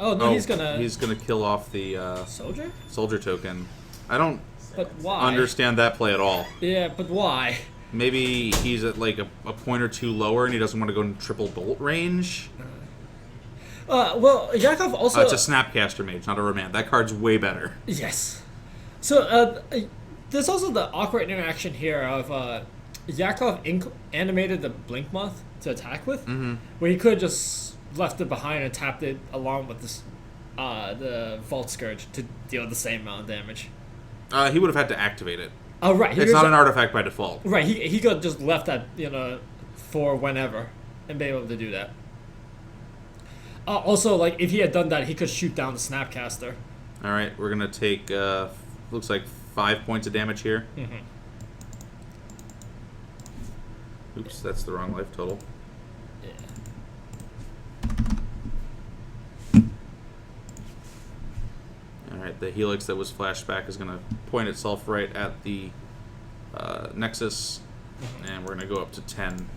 Oh no, he's gonna kill off the soldier token. I don't But why? understand that play at all. Yeah, but why? Maybe he's at like a point or two lower and he doesn't want to go in triple bolt range. Well, Yakov also... it's a Snapcaster Mage, not a Remand. That card's way better. Yes. So, there's also the awkward interaction here of Yakov animated the Blink Moth to attack with, where he could have just left it behind and tapped it along with this, the Vault Scourge to deal the same amount of damage. He would have had to activate it. Oh, right. It's not an artifact by default. Right, he could have just left that, for whenever and be able to do that. Also, like, if he had done that, he could shoot down the Snapcaster. Alright, we're going to take, looks like 5 points of damage here. Oops, that's the wrong life total. Yeah. Alright, the Helix that was flashed back is going to point itself right at the Nexus, and we're going to go up to 10.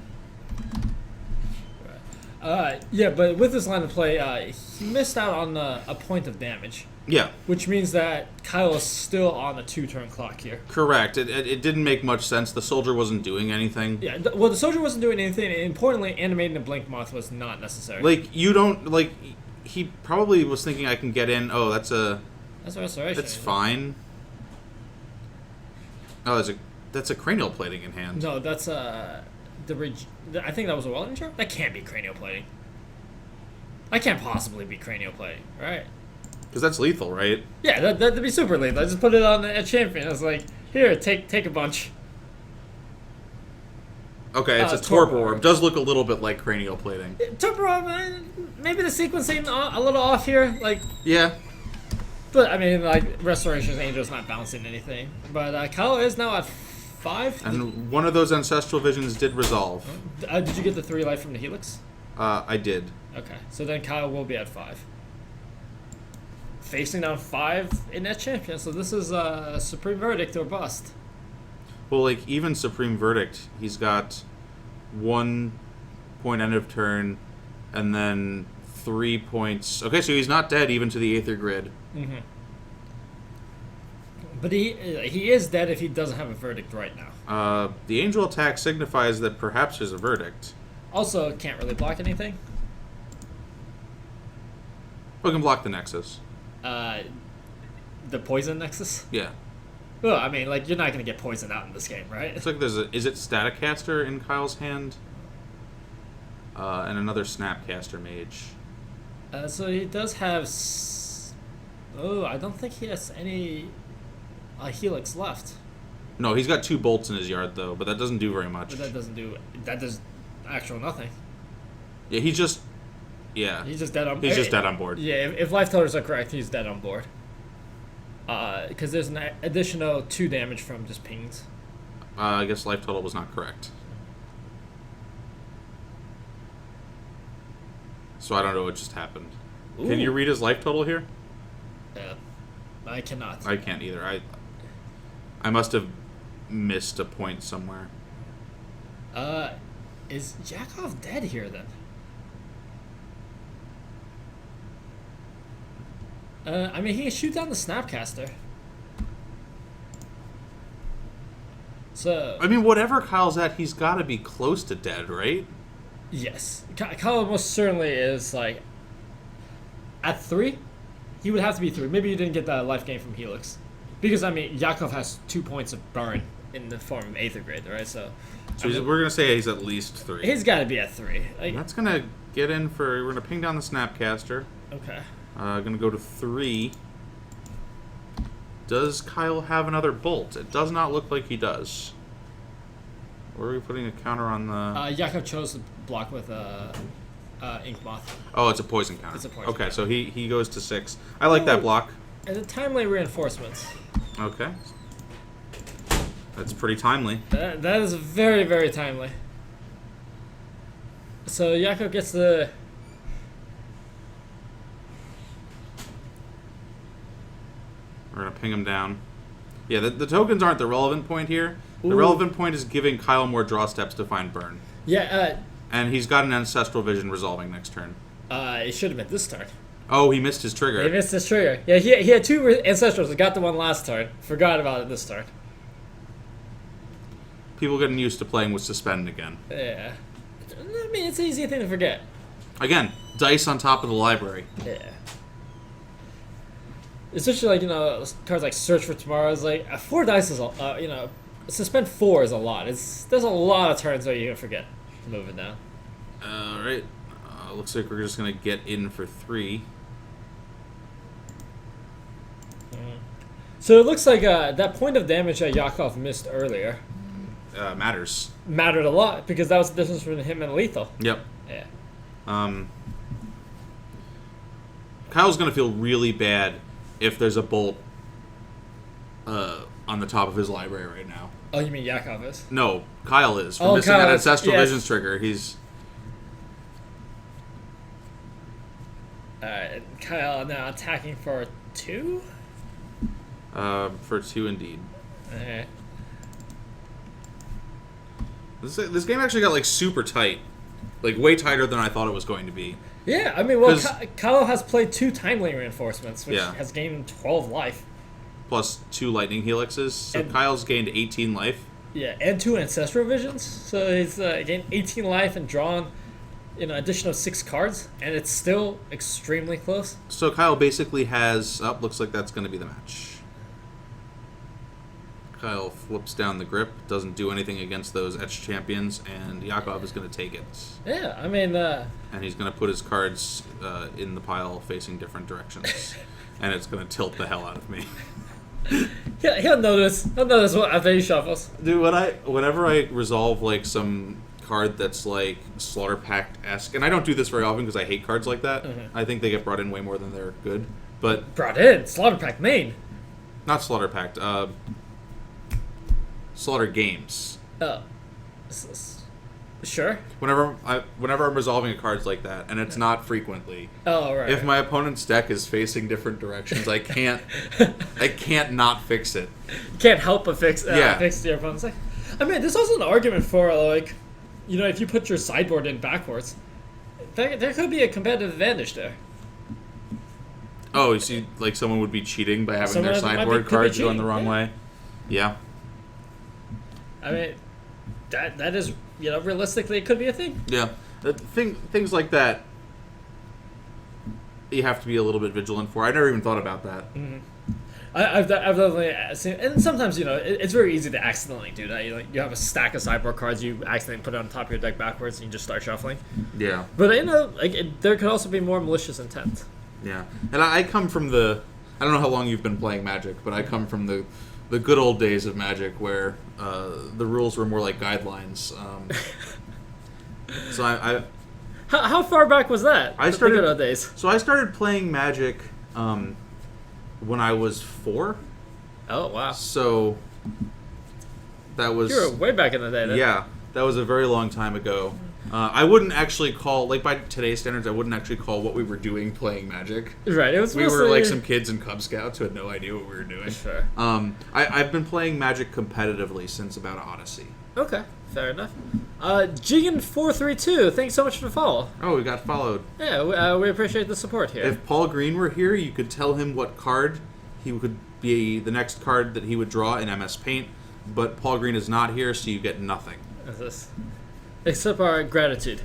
Yeah, but with this line of play, he missed out on a point of damage. Yeah. Which means that Kyle is still on a 2-turn clock here. Correct. It didn't make much sense. The soldier wasn't doing anything. Yeah, well, the soldier wasn't doing anything, and importantly, animating the Blink Moth was not necessary. Like, you don't, like, he probably was thinking I can get in. Oh, that's a restoration. That's fine. Oh, that's a cranial plating in hand. No, that's I think that was a welding charm? That can't be cranial plating. That can't possibly be cranial plating, right? Because that's lethal, right? Yeah, that'd be super lethal. I just put it on a champion. I was like, here, take a bunch. Okay, it's a Torpor Orb. Does look a little bit like cranial plating. Torpor Orb, maybe the sequencing a little off here. Like, yeah. But, I mean, like, Restoration Angel's not bouncing anything. But Kyle is now at 5. And one of those Ancestral Visions did resolve. Did you get the 3 life from the Helix? I did. Okay, so then Kyle will be at 5. Facing down 5 in that champion, so this is a Supreme Verdict or bust. Well, like, even Supreme Verdict, he's got 1 point end of turn, and then 3 points. Okay, so he's not dead even to the Aether Grid. But he is dead if he doesn't have a verdict right now. The Angel attack signifies that perhaps there's a verdict. Also, can't really block anything. We can block the Nexus. The Poison Nexus? Yeah. Well, I mean, like, you're not going to get poisoned out in this game, right? It's like there's is it Staticaster in Kyle's hand? And another Snapcaster Mage. So he does have... Oh, I don't think he has any Helix left. No, he's got 2 bolts in his yard, though, but that doesn't do very much. But that does actual nothing. Yeah, he's just dead on board. He's just dead on board. Yeah, if life totals are correct, he's dead on board. Because there's an additional 2 damage from just pings. I guess life total was not correct. So I don't know what just happened. Ooh. Can you read his life total here? I cannot. I can't either. I must have missed a point somewhere. Is Yakov dead here then? I mean, he can shoot down the Snapcaster. So... I mean, whatever Kyle's at, he's got to be close to dead, right? Yes. Kyle most certainly is, like... At 3? He would have to be 3. Maybe you didn't get that life gain from Helix. Because, I mean, Yakov has 2 points of burn in the form of Aether Grid, right? So we're going to say he's at least 3. He's got to be at 3. Like, that's going to get in for... We're going to ping down the Snapcaster. Okay. Going to go to 3. Does Kyle have another bolt? It does not look like he does. Or are we putting a counter on the... Yakov chose to block with Ink Moth. Oh, it's a poison counter. It's a poison counter. So he goes to 6. I like that block. And the timely reinforcements. Okay. That's pretty timely. That is very, very timely. So Yakov gets the... We're going to ping him down. Yeah, the tokens aren't the relevant point here. Ooh. The relevant point is giving Kyle more draw steps to find burn. Yeah, and he's got an Ancestral Vision resolving next turn. It should have been this turn. Oh, he missed his trigger. He missed his trigger. Yeah, he had 2 Ancestrals. He got the one last turn. Forgot about it this turn. People getting used to playing with Suspend again. Yeah. I mean, it's an easy thing to forget. Again, dice on top of the library. Yeah. Especially, like, cards like Search for Tomorrow is like, 4 dice is, Suspend 4 is a lot. There's a lot of turns where you can forget moving down. Alright. Looks like we're just going to get in for 3. So it looks like that point of damage that Yakov missed earlier Matters. mattered a lot because that was the difference between him and lethal. Yep. Yeah. Kyle's going to feel really bad if there's a bolt on the top of his library right now. Oh, you mean Yakov is? No, Kyle is. For missing that Ancestral Visions trigger. He's... Kyle now attacking for 2? For 2 indeed. Okay. This game actually got, like, super tight. Like, way tighter than I thought it was going to be. Yeah, I mean, well, Kyle has played 2 Timely Reinforcements, which has gained 12 life. Plus 2 Lightning Helixes, so Kyle's gained 18 life. Yeah, and 2 Ancestral Visions, so he's gained 18 life and drawn an additional 6 cards, and it's still extremely close. So Kyle basically has... Oh, looks like that's going to be the match. Kyle flips down the grip, doesn't do anything against those Etched Champions, and Yakov is going to take it. Yeah, I mean... and he's going to put his cards in the pile facing different directions. And it's going to tilt the hell out of me. He'll notice. He'll notice after he shuffles. Dude, whenever I resolve, like, some card that's, like, Slaughter Pact-esque, and I don't do this very often because I hate cards like that. Mm-hmm. I think they get brought in way more than they're good. But brought in? Slaughter Pact main? Not Slaughter Pact. Slaughter Games. Oh. Sure. Whenever I'm resolving a cards like that, and it's not frequently. Oh, right. If my opponent's deck is facing different directions, I can't not fix it. You can't help but fix your opponent's deck. I mean, there's also an argument for, like, if you put your sideboard in backwards, there could be a competitive advantage there. Oh, you see, like, someone would be cheating by having their sideboard cards going the wrong way? Yeah. I mean, that is, realistically, it could be a thing. Yeah. Things like that, you have to be a little bit vigilant for. I never even thought about that. Mm-hmm. I've definitely seen, and sometimes, it's very easy to accidentally do that. You have a stack of sideboard cards, you accidentally put it on top of your deck backwards, and you just start shuffling. Yeah. But, there could also be more malicious intent. Yeah. And I come from I don't know how long you've been playing Magic, but I come from the good old days of Magic where the rules were more like guidelines. So How far back was that? I started the good old days. So I started playing Magic when I was 4. Oh, wow. So that was... You were way back in the day then. Yeah. That was a very long time ago. I wouldn't actually call, like, by today's standards, I wouldn't actually call what we were doing playing Magic. Right. It was we were like some kids in Cub Scouts who had no idea what we were doing. Sure. I've been playing Magic competitively since about Odyssey. Okay. Fair enough. Jigan432, thanks so much for the follow. Oh, we got followed. Yeah, we appreciate the support here. If Paul Green were here, you could tell him what card he could be the next card that he would draw in MS Paint, but Paul Green is not here, so you get nothing. What's this? Except our gratitude.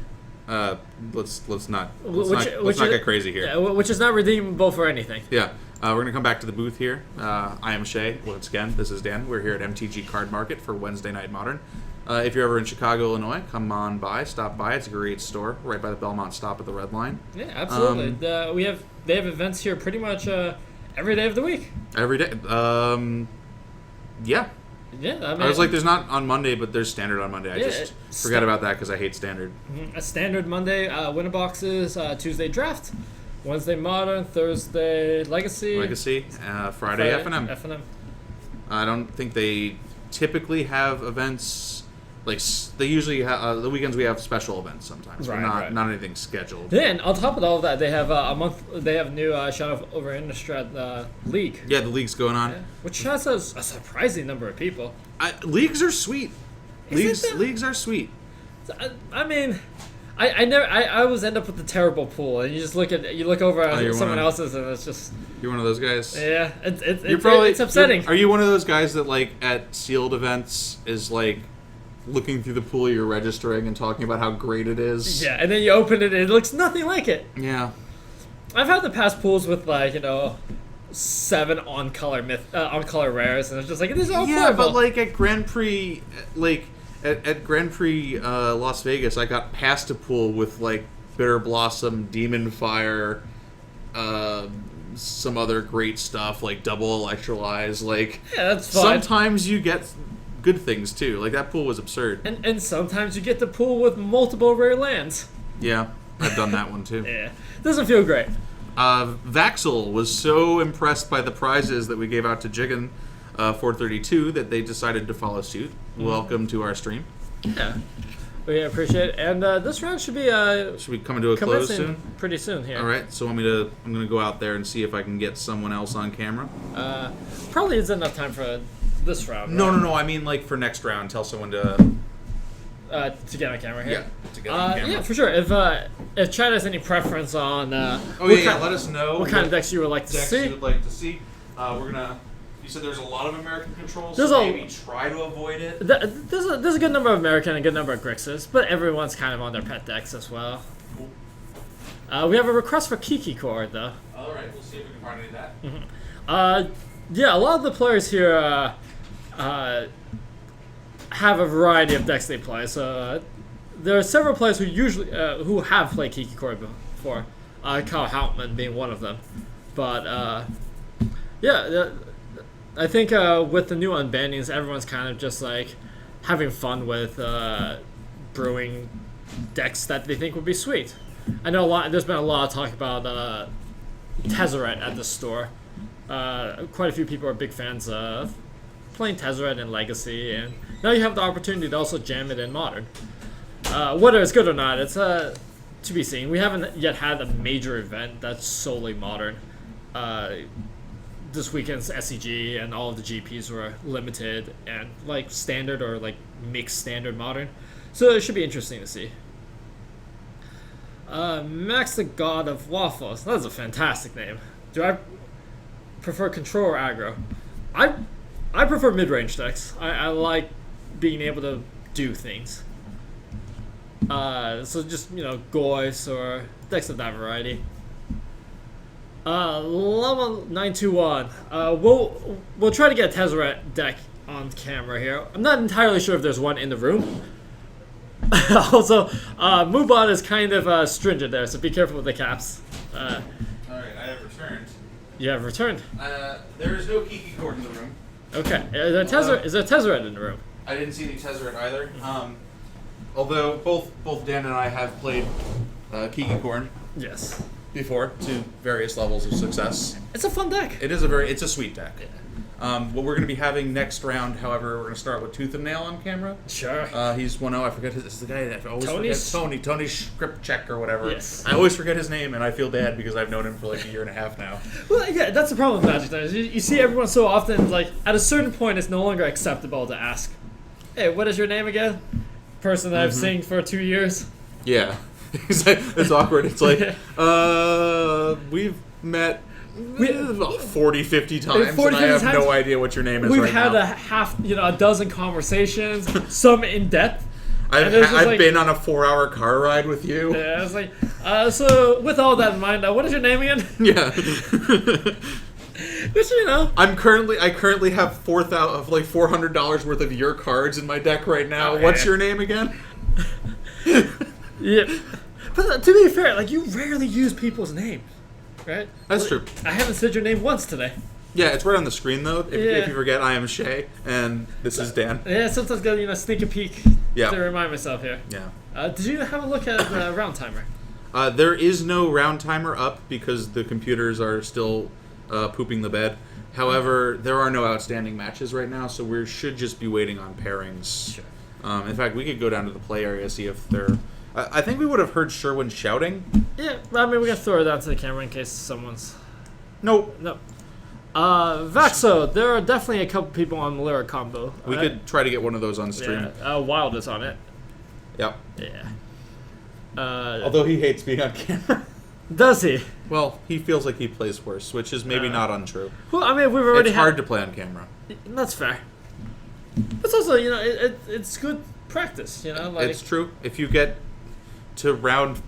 Let's not get crazy here. Yeah, which is not redeemable for anything. Yeah. We're going to come back to the booth here. I am Shay. Once again, this is Dan. We're here at MTGCardmarket for Wednesday Night Modern. If you're ever in Chicago, Illinois, come on by. Stop by. It's a great store right by the Belmont stop at the Red Line. Yeah, absolutely. They have events here pretty much every day of the week. Every day. Yeah. Yeah, I mean, I was like, there's not on Monday, but there's Standard on Monday. I just forgot about that because I hate Standard. A Standard Monday, winner boxes, Tuesday Draft, Wednesday Modern, Thursday Legacy, Friday F&M. F&M. I don't think they typically have events. Like, they usually have, the weekends we have special events sometimes, but not anything scheduled. Yeah, and on top of all of that, they have they have new Shadow over Innistrad League. Yeah, the league's going on. Yeah, which has a surprising number of people. Leagues are sweet. Leagues are sweet. I mean, I always end up with the terrible pool, and you just look over someone else's, and it's just. You're one of those guys. Yeah, it's upsetting. Are you one of those guys that like at sealed events is like looking through the pool you're registering and talking about how great it is? Yeah, and then you open it and it looks nothing like it. Yeah. I've had the past pools with 7 on color rares, and it's just like this is all yeah, but like at Grand Prix, at Grand Prix Las Vegas, I got past a pool with like Bitter Blossom, Demon Fire, some other great stuff like Double Electrolyze. Like yeah, that's fine. Sometimes you get good things too. Like that pool was absurd. And sometimes you get the pool with multiple rare lands. Yeah, I've done that one too. Yeah, doesn't feel great. Vaxel was so impressed by the prizes that we gave out to Jigen 432 that they decided to follow suit. Welcome to our stream. Yeah, we appreciate it. And this round should be coming to a close soon? Pretty soon here. All right, so I'm going to go out there and see if I can get someone else on camera. Probably isn't enough time for this round. No. I mean, like for next round, tell someone to get on camera here. Yeah, to get on camera. Yeah, for sure. If Chad has any preference on, let us know what kind of decks you would like to see. You would like to see. We're gonna. You said there's a lot of American controls. There's so maybe try to avoid it. There's a good number of American and a good number of Grixis, but everyone's kind of on their pet decks as well. Cool. We have a request for Kiki Cord though. All right, we'll see if we can find any of that. Mm-hmm. Yeah, a lot of the players here have a variety of decks they play. So there are several players who have played Kiki Cord before. Kyle Hauptman being one of them. But yeah, I think with the new unbannings, everyone's kind of just like having fun with brewing decks that they think would be sweet. I know there's been a lot of talk about Tezzeret at the store. Quite a few people are big fans of playing Tezzeret in Legacy, and now you have the opportunity to also jam it in Modern. Whether it's good or not, it's to be seen. We haven't yet had a major event that's solely Modern. This weekend's SCG and all of the GPs were limited and like standard or like mixed standard Modern, so it should be interesting to see. Max the God of Waffles. That's a fantastic name. Do I prefer control or aggro? I prefer mid-range decks. I like being able to do things. So just Goyce or decks of that variety. Llama 921. We'll try to get a Tezzeret deck on camera here. I'm not entirely sure if there's one in the room. Also, Mubot is kind of stringent there, so be careful with the caps. Alright, I have returned. You have returned. There is no Kiki Cord in the room. Okay. Is there Tezzeret in the room? I didn't see any Tezzeret either. Although both Dan and I have played Kiki Cord. Yes. Before to various levels of success. It's a fun deck. It's a sweet deck. Yeah. What we're going to be having next round, however, we're going to start with Tooth and Nail on camera. Sure. He's 1-0. I forget his. It's the guy that I always forget. Tony Skripchek or whatever. Yes. I always forget his name, and I feel bad because I've known him for like a year and a half now. Well, yeah, that's the problem with Magic. Though. You see everyone so often, like at a certain point, it's no longer acceptable to ask, "Hey, what is your name again?" Person that I've seen for 2 years. Yeah. It's awkward. It's like, we've met 40, 50 times, and I have no idea what your name is right now. We've had a dozen conversations, some in depth. I've been on a 4-hour car ride with you. Yeah, it's like, so with all that in mind, what is your name again? Yeah. Which, I currently have $400 worth of your cards in my deck right now. Oh, What's your name again? Yeah. But to be fair, like, you rarely use people's names, right? That's true. I haven't said your name once today. Yeah, it's right on the screen, though. If you forget, I am Shay, and this is Dan. Yeah, sometimes gotta, sneak a peek to remind myself here. Yeah. Did you have a look at the round timer? There is no round timer up because the computers are still pooping the bed. However, there are no outstanding matches right now, so we should just be waiting on pairings. Sure. In fact, we could go down to the play area, see if they're... I think we would have heard Sherwin shouting. Yeah, I mean, we can throw it out to the camera in case someone's... Nope. No. Vaxo, there are definitely a couple people on Lyric Combo. We could try to get one of those on stream. Yeah, Wild is on it. Yep. Yeah. Although he hates being on camera. Does he? Well, he feels like he plays worse, which is maybe not untrue. Well, I mean, we've already It's hard to play on camera. That's fair. It's also, it's good practice, Like, It's true. If you get to round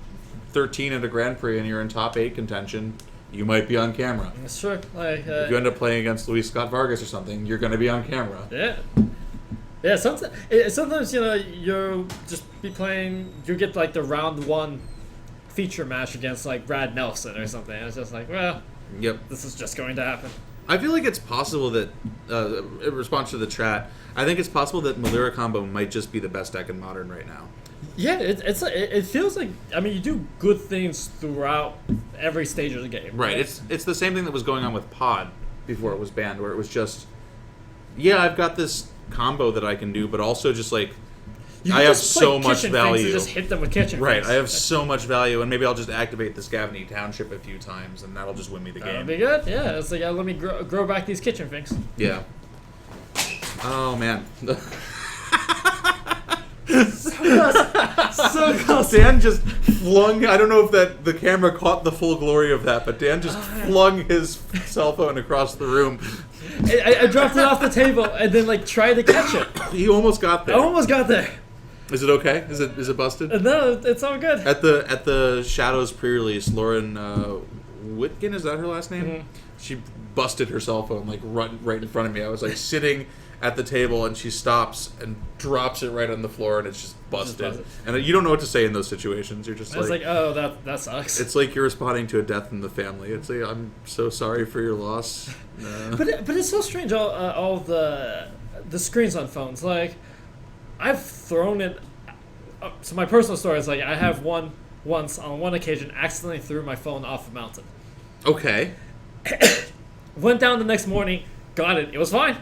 13 at a Grand Prix and you're in top 8 contention, you might be on camera. It's true. Like, if you end up playing against Luis Scott Vargas or something, you're going to be on camera. Yeah. Yeah, sometimes you'll just be playing, you get like the round 1 feature match against like Brad Nelson or something. And it's just like, well, yep, this is just going to happen. I feel like it's possible that, in response to the chat, I think it's possible that Malira combo might just be the best deck in Modern right now. Yeah, it feels like, I mean, you do good things throughout every stage of the game. Right. It's the same thing that was going on with Pod before it was banned, where it was just, yeah, I've got this combo that I can do, but also just like, I have so much value. You just hit them with kitchen right, things. I have so much value, and maybe I'll just activate this Gavany Township a few times, and that'll just win me the game. That'll be good. Yeah, it's like, let me grow back these kitchen things. Yeah. Oh man. So close. Dan just flung. I don't know if the camera caught the full glory of that, but Dan just flung his cell phone across the room. I dropped it off the table and then like tried to catch it. He almost got there. I almost got there. Is it okay? Is it busted? No, it's all good. At the Shadows pre-release, Lauren Whitkin, is that her last name? Mm-hmm. She busted her cell phone like right in front of me. I was like sitting at the table, and she stops and drops it right on the floor, and it's just busted. And you don't know what to say in those situations. You're just like, oh, that sucks. It's like you're responding to a death in the family. It's like, I'm so sorry for your loss. But it's so strange, all the screens on phones. Like, I've thrown it. So my personal story is like, I have once on one occasion accidentally threw my phone off a mountain. Okay. Went down the next morning, got it. It was fine.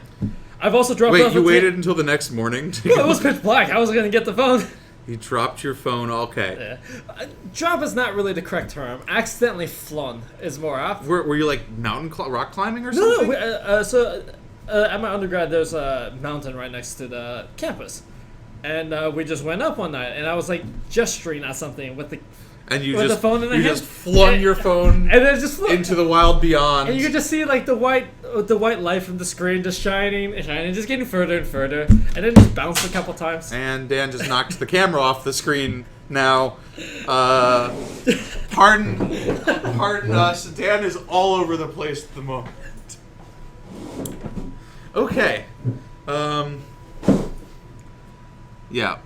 I've also dropped it off. Wait, you waited until the next morning? Well, it was pitch black. I wasn't going to get the phone. You dropped your phone, okay. Yeah. Drop is not really the correct term. Accidentally flung is more apt. Were you like rock climbing or something? No. So at my undergrad, there's a mountain right next to the campus. And we just went up one night, and I was like gesturing at something with the the phone in the hand. You just flung your phone and then just into the wild beyond. And you could just see like the white light from the screen just shining and shining, just getting further and further, and then just bounced a couple times. And Dan just knocked the camera off the screen. Now, pardon us. Dan is all over the place at the moment. Okay. Yeah.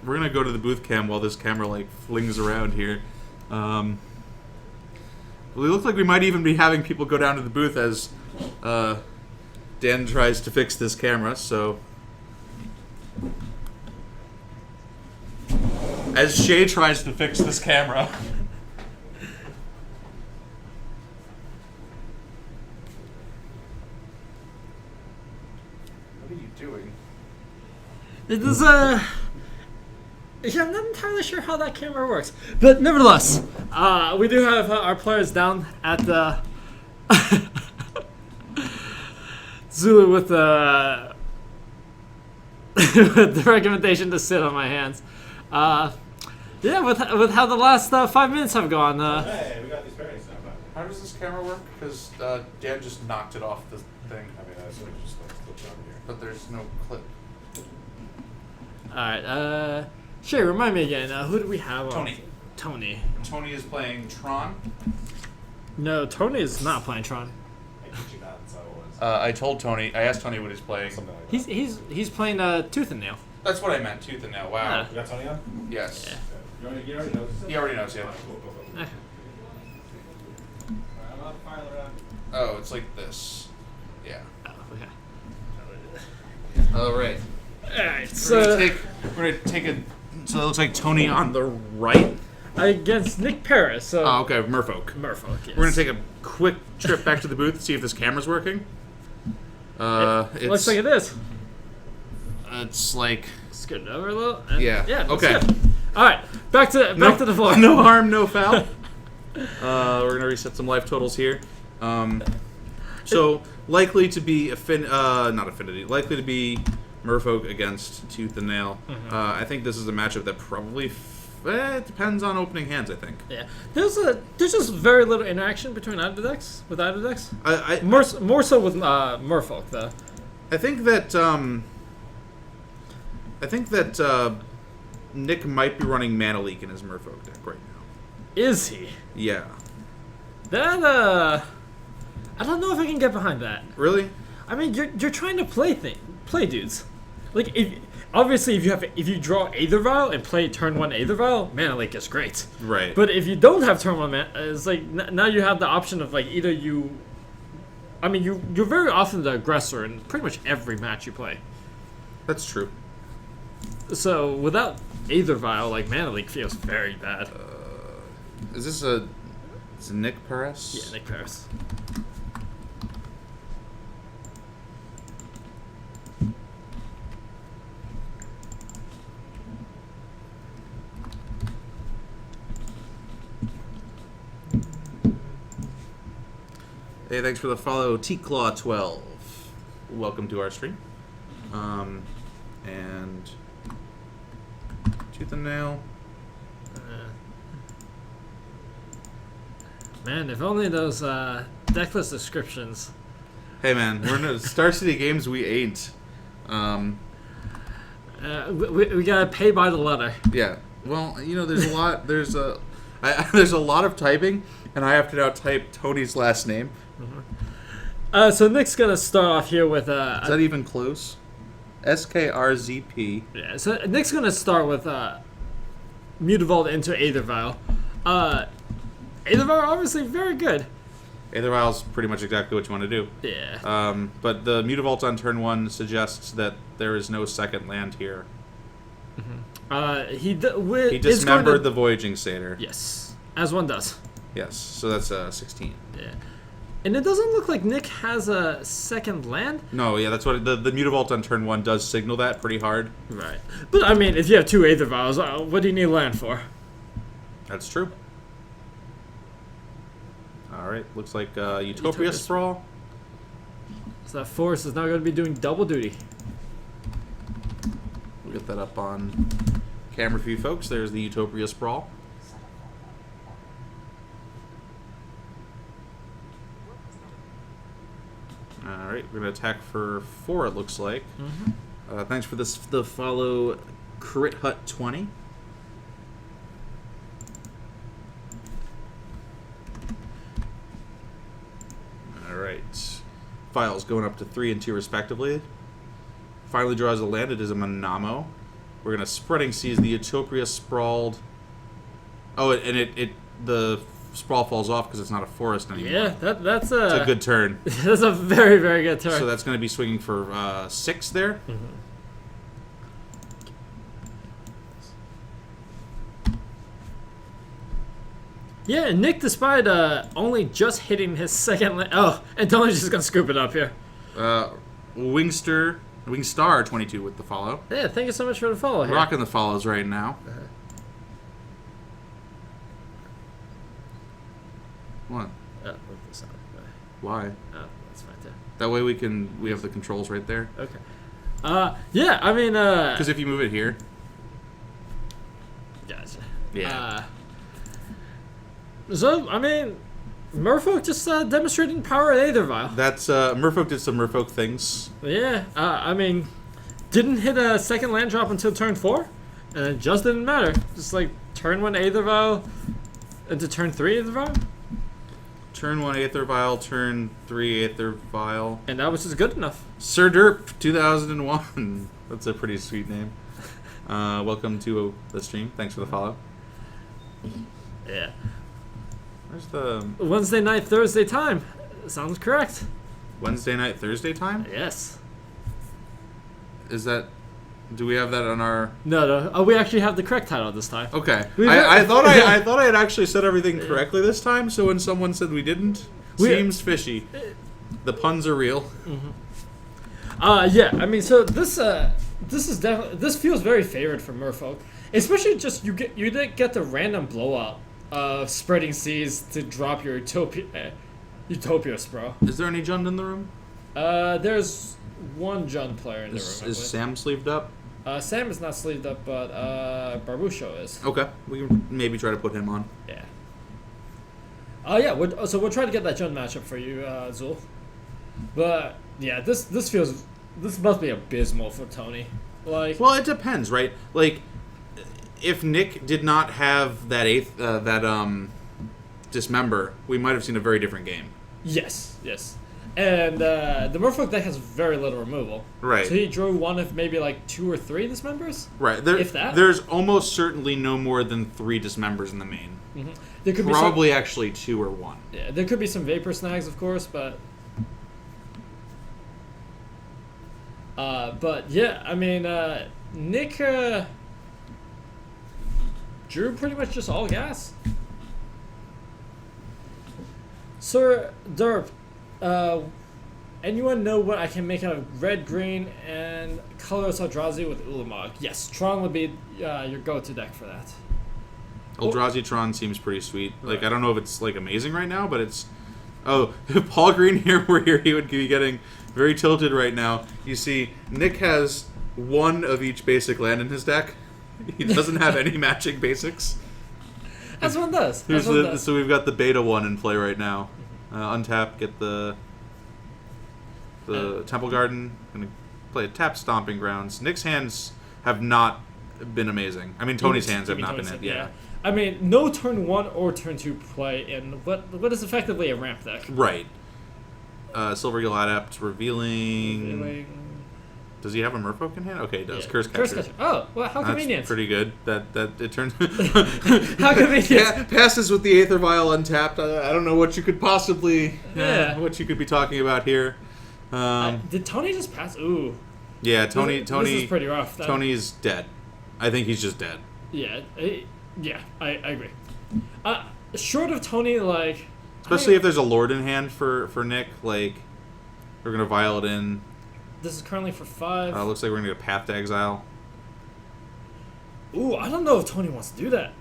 We're gonna go to the booth cam while this camera like flings around here. It looks like we might even be having people go down to the booth as Dan tries to fix this camera. So, as Shay tries to fix this camera. What are you doing? It is yeah, I'm not entirely sure how that camera works, but nevertheless, we do have our players down at the Zulu with the with the recommendation to sit on my hands. Yeah, with how the last 5 minutes have gone. Hey, we got these pairings now. How does this camera work? Because Dan just knocked it off the thing. I mean, I sort of just like flipped over here. But there's no clip. All right, Shay, remind me again. Who do we have? Tony. Tony. Tony is playing Tron. No, Tony is not playing Tron. I kid you not, that's how it was. I told Tony. I asked Tony what he's playing. Something like that. He's playing Tooth and Nail. That's what I meant. Tooth and Nail. Wow. You got Tony on? Yes. Yeah. You already know? He already knows. Yeah. Cool. Okay. I'm not filing around. Oh, it's like this. Yeah. Oh, okay. All right. All right. We're gonna take a. So it looks like Tony on the right. Against Nick Paris. So Oh, okay. Merfolk. Merfolk. Yes. We're gonna take a quick trip back to the booth to see if this camera's working. It looks like it is. It's like. Scoot it over a little. And Yeah. Yeah. Okay. Good. All right. Back to the floor. No harm, no foul. We're gonna reset some life totals here. So likely to be not affinity. Likely to be Merfolk against Tooth and Nail. I think this is a matchup that probably it depends on opening hands, I think. Yeah, there's just very little interaction between either decks with either decks. I More so with Merfolk though. I think that Nick might be running Mana Leak in his Merfolk deck right now. Is he? Yeah. That I don't know if I can get behind that. Really? I mean, you're trying to play dudes. Like if you draw Aether Vial and play turn 1 Aether Vial, Mana Leak is great. Right. But if you don't have turn 1 Mana, it's like now you have the option of like either you. I mean, you're very often the aggressor in pretty much every match you play. That's true. So without Aether Vial, like Mana Leak feels very bad. Is this a Nick Perez? Yeah, Nick Paris. Hey, thanks for the follow, T-Claw12. Welcome to our stream. And Tooth and Nail. Man, if only those decklist descriptions. Hey man, we're in Star City Games. We ain't. We gotta pay by the letter. Yeah. Well, you know, there's a lot. There's a lot of typing, and I have to now type Tony's last name. So Nick's gonna start off here with Is that even close? SKRZP. yeah. So Nick's gonna start with Mutavault into Aether Vial. Aether Vial obviously very good. Aether Vial's pretty much exactly what you want to do. Yeah. But the Mutavault on turn 1 suggests that there is no second land here. He dismembered the Voyaging Satyr. Yes, as one does. Yes, so that's 16. Yeah. And it doesn't look like Nick has a second land. No, yeah, that's what the Mutavault on turn 1 does signal that pretty hard. Right. But I mean, if you have 2 Aether Vials, what do you need land for? That's true. All right, looks like Utopia Sprawl. So that forest is now going to be doing double duty. We'll get that up on camera for you folks. There's the Utopia Sprawl. All right, we're going to attack for 4, it looks like. Thanks for the follow, Crit Hut 20. All right. Files going up to 3 and 2 respectively. Finally draws a land. It is a Manamo. We're going to Spreading Seas. The Utopia sprawled. Oh, and the sprawl falls off because it's not a forest anymore. Yeah, that's It's a good turn. That's a very, very good turn. So that's going to be swinging for 6 there. Yeah, and Nick, despite only just hitting his second land. Oh, and Tony's just going to scoop it up here. Wingstar 22 with the follow. Yeah, thank you so much for the follow here. Rocking the follows right now. What? Look this up. Why? Oh, that's fine too. That way we have the controls right there. Okay. Yeah, I mean, Because if you move it here. Gotcha. Yeah. So, I mean, Merfolk just demonstrating power at Aether Vial. That's Merfolk did some Merfolk things. Yeah, I mean, didn't hit a second land drop until turn 4, and it just didn't matter. Just like turn 1 Aether Vial into turn 3 Aether Vial. Turn 1 Aether Vial, turn 3 Aether Vial. And that was just good enough. Sir Derp 2001. That's a pretty sweet name. Welcome to the stream. Thanks for the follow. Yeah. Where's the Wednesday night, Thursday time. Sounds correct. Wednesday night, Thursday time? Yes. Is that? Do we have that on our? No. Oh, we actually have the correct title this time. Okay. I thought I had actually said everything correctly this time. So when someone said we didn't, seems fishy. The puns are real. Yeah. I mean, so this is definitely, this feels very favored for Merfolk, especially just you didn't get the random blowout of Spreading Seas to drop your Utopia Sprawl. Is there any Jund in the room? There's one Jund player in the room. Is I believe. Sam sleeved up? Sam is not sleeved up, but Barbusho is. Okay, we can maybe try to put him on. Yeah. Yeah. So we'll try to get that Jund matchup for you, Zul. But yeah, this must be abysmal for Tony. Like, Well, it depends, right? Like, if Nick did not have that dismember, we might have seen a very different game. yes. And the Merfolk deck has very little removal. Right. So he drew one of maybe like 2 or 3 dismembers. Right. If that. There's almost certainly no more than 3 dismembers in the main. Mm-hmm. There could Probably actually 2 or 1. Yeah, there could be some Vapor Snags, of course, but yeah, I mean, Nick drew pretty much just all gas. Sir Derp, anyone know what I can make out of red, green, and colorless Eldrazi with Ulamog? Yes, Tron would be your go-to deck for that. Eldrazi Tron seems pretty sweet. Like, Right. I don't know if it's like amazing right now, but it's... Oh, Paul Green here, he would be getting very tilted right now. You see, Nick has 1 of each basic land in his deck. He doesn't have any matching basics. As one does. So we've got the beta one in play right now. Untap, get the Temple Garden. Gonna play a tap Stomping Grounds. Nick's hands have not been amazing. I mean, Tony's hands have not been it. Yeah. I mean, no turn 1 or turn 2 play in what is effectively a ramp deck. Right. Silvergill Adept revealing. Does he have a Merfolk in hand? Okay, he does. Yeah. Curse Catcher. Oh, well, how convenient. That's pretty good. That it turns. How convenient. Passes with the Aether Vial untapped. I don't know what you could possibly. Yeah. What you could be talking about here. Did Tony just pass? Ooh. Yeah, Tony. This is pretty rough. Tony's dead. I think he's just dead. Yeah. I agree. Short of Tony, like. Especially if there's a Lord in hand for Nick, like we're gonna vial it in. This is currently for 5. Looks like we're gonna get a Path to Exile. Ooh, I don't know if Tony wants to do that.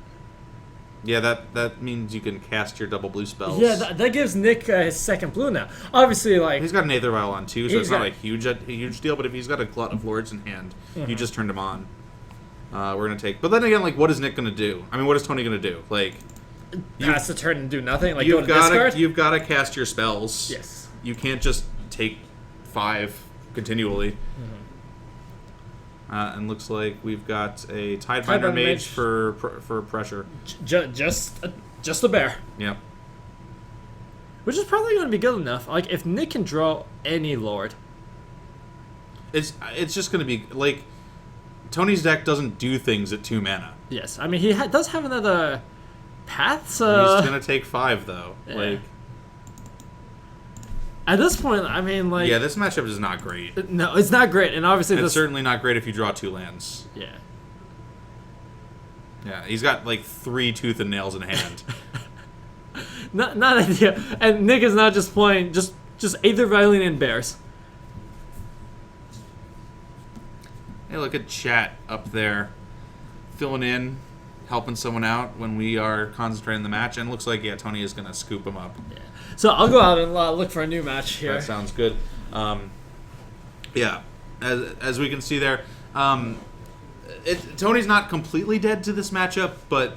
Yeah, that means you can cast your double blue spells. Yeah, that gives Nick his second blue now. Obviously, like he's got an Aether Vial on too, so He's it's not got- a huge deal. But if he's got a glut of Lords in hand, you just turned him on. We're gonna take. But then again, like, what is Nick gonna do? I mean, what is Tony gonna do? Like, pass the turn and do nothing. Like go to discard. you've got to cast your spells. Yes. You can't just take 5 continually. And looks like we've got a Tidebinder Tidebinder Mage Mage. for pressure. Just a bear. Yep. Which is probably going to be good enough. Like, if Nick can draw any Lord. It's just going to be like Tony's deck doesn't do things at 2 mana. Yes. I mean, he does have another path, He's so... going to take 5 though. Yeah. Like, At this point, I mean, like... yeah, this matchup is not great. No, it's not great, and obviously It's this... certainly not great if you draw 2 lands. Yeah. Yeah, he's got like 3 Tooth and Nails in hand. Not ideal. And Nick is not just playing, just Aether Violin and Bears. Hey, look at chat up there, filling in, helping someone out when we are concentrating the match, and it looks like Tony is gonna scoop him up. Yeah. So I'll go out and look for a new match here. That sounds good. Yeah, as we can see there, Tony's not completely dead to this matchup, but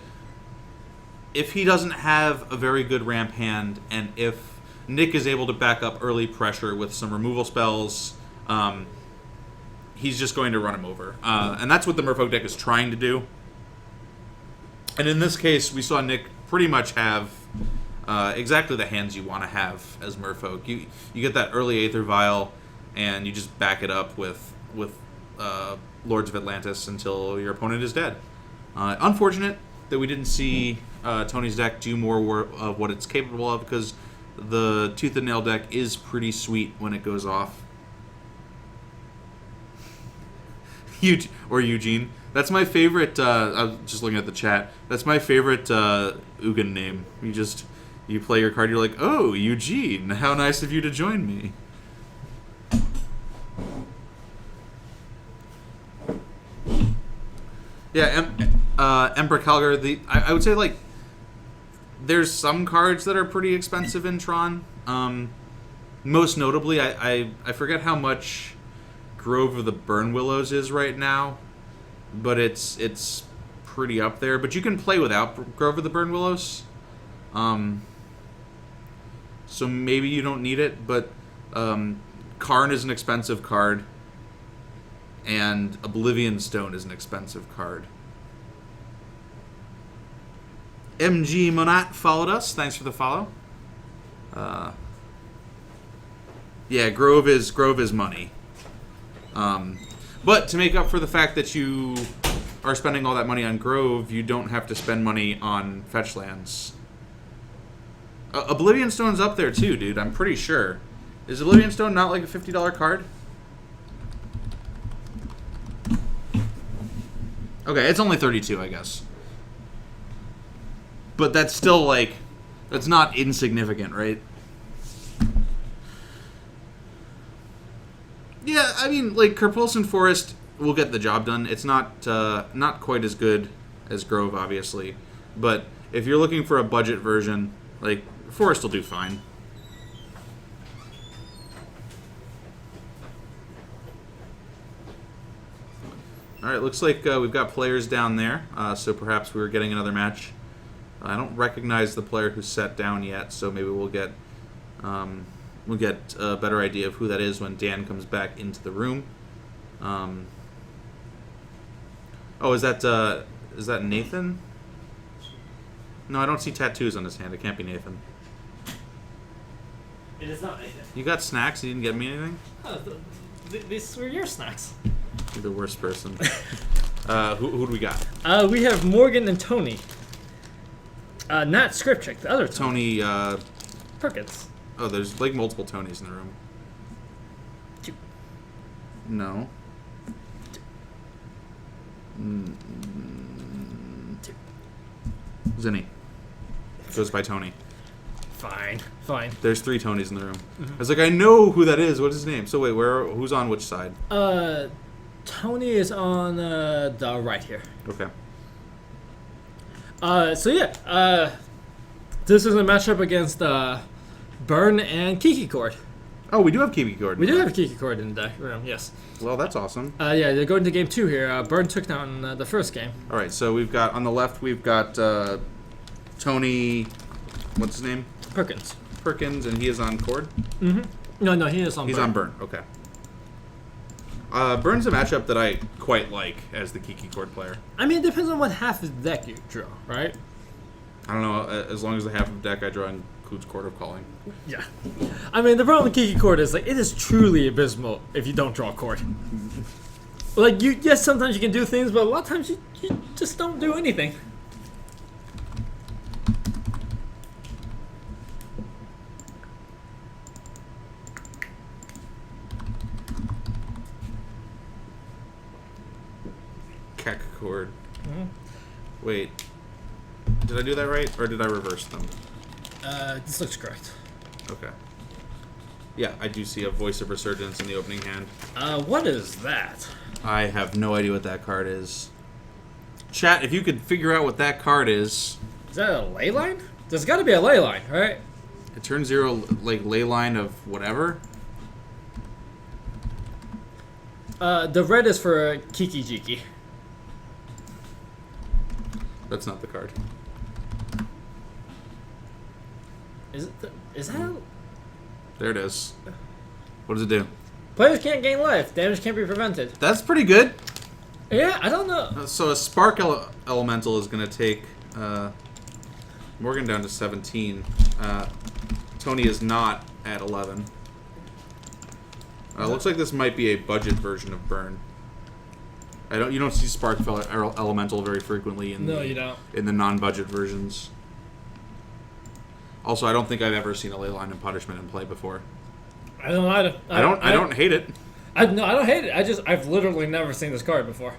if he doesn't have a very good ramp hand, and if Nick is able to back up early pressure with some removal spells, he's just going to run him over. And that's what the Merfolk deck is trying to do. And in this case, we saw Nick pretty much have exactly the hands you want to have as Merfolk. You get that early Aether Vial, and you just back it up with Lords of Atlantis until your opponent is dead. Unfortunate that we didn't see Tony's deck do more of what it's capable of, because the Tooth and Nail deck is pretty sweet when it goes off. Eugene. That's my favorite. I was just looking at the chat. That's my favorite Ugin name. You play your card. You're like, oh, Eugene. How nice of you to join me. Yeah, Emperor Calgar. I would say, like, there's some cards that are pretty expensive in Tron. Most notably, I forget how much Grove of the Burn Willows is right now, but it's pretty up there. But you can play without Grove of the Burn Willows, so maybe you don't need it. But Karn is an expensive card, and Oblivion Stone is an expensive card. MG Monat followed us. Thanks for the follow. Yeah, Grove is money. But to make up for the fact that you are spending all that money on Grove, you don't have to spend money on fetch lands. Oblivion Stone's up there too, dude. I'm pretty sure. Is Oblivion Stone not like a $50 card? Okay, it's only 32, I guess. But that's still like, that's not insignificant, right? Yeah, I mean, like, Kerpulson Forest will get the job done. It's not not quite as good as Grove, obviously. But if you're looking for a budget version, like, Forest will do fine. Alright, looks like we've got players down there, so perhaps we're getting another match. I don't recognize the player who's set down yet, so maybe we'll get a better idea of who that is when Dan comes back into the room. Oh, is that Nathan? No, I don't see tattoos on his hand. It can't be Nathan. It is not Nathan. You got snacks? You didn't get me anything? Oh, these were your snacks. You're the worst person. Who do we got? We have Morgan and Tony. Not Scriptrick, the other Tony. Tony, Perkins. Oh, there's like multiple Tonys in the room. Two. No. Two. Zinni. Goes by Tony. Fine. There's 3 Tonys in the room. I was like, I know who that is. What's his name? So wait, who's on which side? Tony is on the right here. Okay. So yeah, this is a matchup against Burn and Kiki Cord. Oh, we do have Kiki Cord. We do have Kiki Cord in the deck room, yes. Well, that's awesome. Yeah, they're going to game 2 here. Burn took down the first game. All right, so we've got on the left, we've got Tony. What's his name? Perkins, and he is on Cord. No, he is on. He's Burn. on Burn. Okay. Burn's a matchup that I quite like as the Kiki Cord player. I mean, it depends on what half of the deck you draw, right? I don't know. As long as the half of the deck I draw includes Court of Calling. Yeah. I mean, the problem with Kiki Cord is, like, it is truly abysmal if you don't draw Cord. Like, yes, sometimes you can do things, but a lot of times you just don't do anything. Keck Cord. Wait. Did I do that right, or did I reverse them? This looks correct. Okay. Yeah, I do see a Voice of Resurgence in the opening hand. What is that? I have no idea what that card is. Chat, if you could figure out what that card is. Is that a ley line? There's got to be a ley line, right? It turns 0, like, ley line of whatever. The red is for Kiki Jiki. That's not the card. Is that? There it is. What does it do? Players can't gain life. Damage can't be prevented. That's pretty good. Yeah, I don't know. So a Spark Elemental is going to take Morgan down to 17. Tony is not at 11. Looks like this might be a budget version of Burn. You don't see Spark Elemental very frequently in you don't. In the non-budget versions. Also, I don't think I've ever seen a Leyline and Punishment in play before. I don't either. I don't hate it. I don't hate it. I've literally never seen this card before.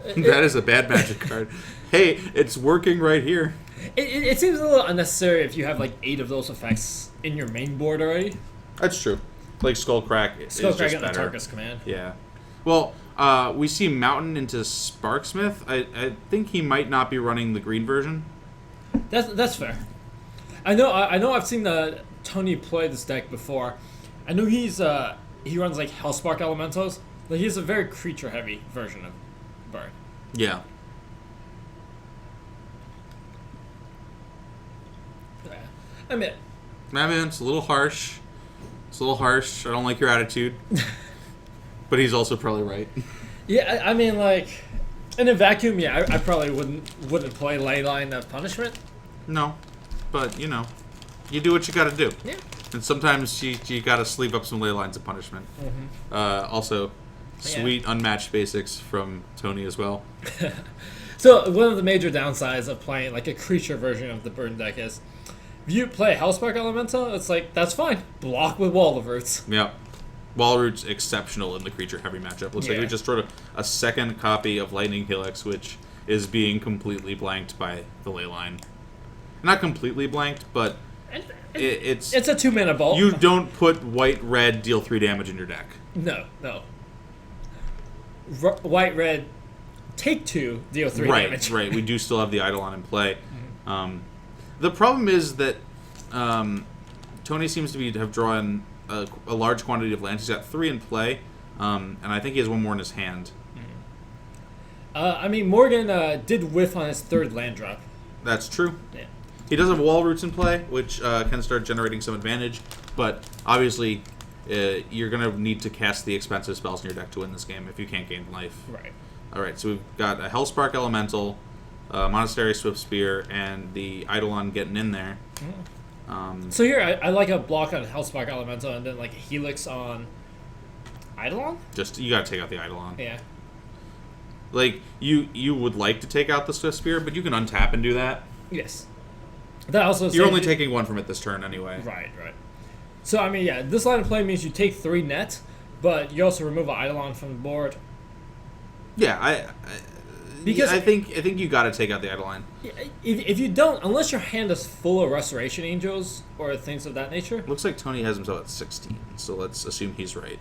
That is a bad Magic card. Hey, it's working right here. It seems a little unnecessary if you have like 8 of those effects in your main board already. That's true. Like Skullcrack is just Skullcrack and the better. Tarkus command. Yeah. Well, we see Mountain into Sparksmith. I think he might not be running the green version. That's fair. I know. I've seen the Tony played this deck before, I know he runs like Hellspark Elementals. Like he's a very creature heavy version of Burn. Yeah. Yeah. I mean, It's a little harsh. It's a little harsh. I don't like your attitude. But he's also probably right. yeah. I mean, like in a vacuum, yeah, I probably wouldn't play Leyline of Punishment. No. But, you know, you do what you gotta do. Yeah. And sometimes you gotta sleep up some ley lines of punishment. Also, sweet unmatched basics from Tony as well. So one of the major downsides of playing like a creature version of the Burn deck is, if you play Hellspark Elemental, it's like that's fine. Block with Wall of Roots. Yeah. Wallroot's exceptional in the creature heavy matchup. Looks like we just wrote a second copy of Lightning Helix, which is being completely blanked by the ley line. Not completely blanked, but it's a 2-mana bolt. You don't put white red deal 3 damage in your deck. No. White red take 2 deal 3 damage. Right. We do still have the Eidolon in play. The problem is that Tony seems to have drawn a large quantity of lands. He's got 3 in play, and I think he has 1 more in his hand. I mean, Morgan did whiff on his 3rd land drop. That's true. Yeah. He does have Wall Roots in play, which can start generating some advantage, but obviously you're going to need to cast the expensive spells in your deck to win this game if you can't gain life. Right. Alright, so we've got a Hellspark Elemental, Monastery Swift Spear, and the Eidolon getting in there. So here, I like a block on Hellspark Elemental and then like a Helix on Eidolon? Just, you gotta take out the Eidolon. Yeah. Like, you would like to take out the Swift Spear, but you can untap and do that. Yes. That also You're only taking 1 from it this turn anyway. Right. So, I mean, yeah, this line of play means you take 3 net, but you also remove an Eidolon from the board. Yeah, I think you gotta take out the Eidolon. If you don't, unless your hand is full of Restoration Angels or things of that nature. Looks like Tony has himself at 16, so let's assume he's right.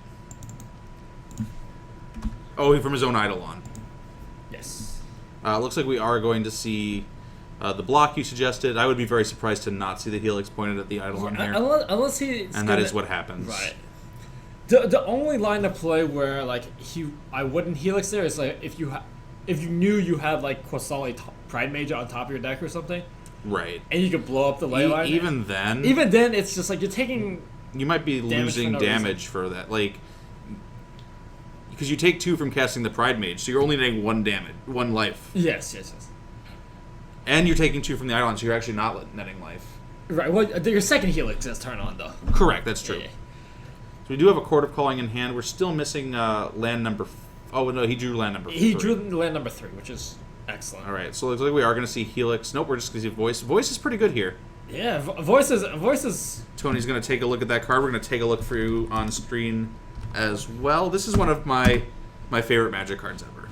Oh, from his own Eidolon. Yes. Looks like we are going to see the block you suggested. I would be very surprised to not see the Helix pointed at the Eidolon here. Unless that is what happens. Right. The only line of play where like I wouldn't Helix there is like if you knew you had like Quasali Pride Mage on top of your deck or something. Right. And you could blow up the ley line. Even then, it's just like you're taking. You might be losing damage for that, like because you take 2 from casting the Pride Mage, so you're only getting 1 life. Yes. And you're taking 2 from the Eidolon, so you're actually not netting life. Right. Well, your second Helix does turn on though. Correct. That's true. Yeah. So we do have a Court of Calling in hand. We're still missing land number. Oh no, he drew land number. He 3. drew land number 3, which is excellent. All right, so it looks like we are going to see Helix. Nope, we're just going to see Voice. Voice is pretty good here. Yeah, Voice is. Tony's going to take a look at that card. We're going to take a look for you on screen as well. This is one of my favorite Magic cards ever.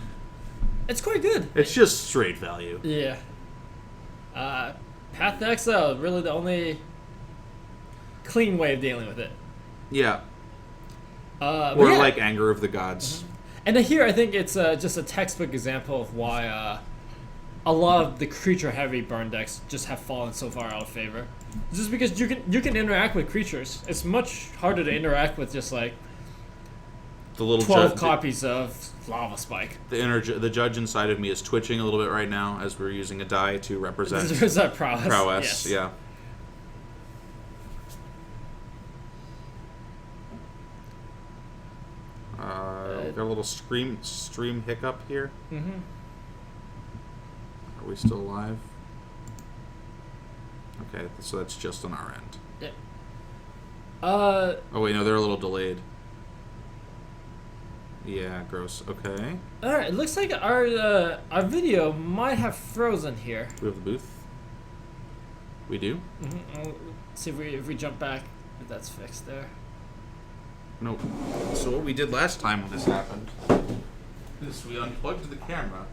It's quite good. It's just straight value. Yeah. Path to Exile, really the only clean way of dealing with it. Yeah. Or like Anger of the Gods. Mm-hmm. And here I think it's just a textbook example of why a lot of the creature-heavy burn decks just have fallen so far out of favor. Just because you can interact with creatures. It's much harder to interact with just like The little 12 copies of Lava Spike. The judge inside of me is twitching a little bit right now as we're using a die to represent prowess. Prowess, Yes. yeah. Got a little stream hiccup here. Mm-hmm. Are we still alive? Okay, so that's just on our end. Yeah. Oh wait, no, they're a little delayed. Yeah, gross. Okay. All right, it looks like our video might have frozen here. We have the booth. We do. Mm-hmm. Let's see if we jump back, if that's fixed there. Nope. So what we did last time when this happened is we unplugged the camera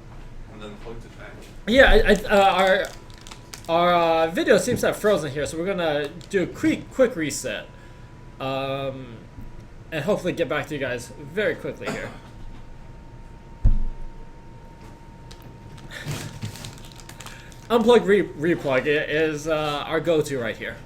and then plugged it back. Yeah, our video seems to have frozen here, so we're gonna do a quick reset, and hopefully get back to you guys very quickly here. Unplug replug is our go-to right here.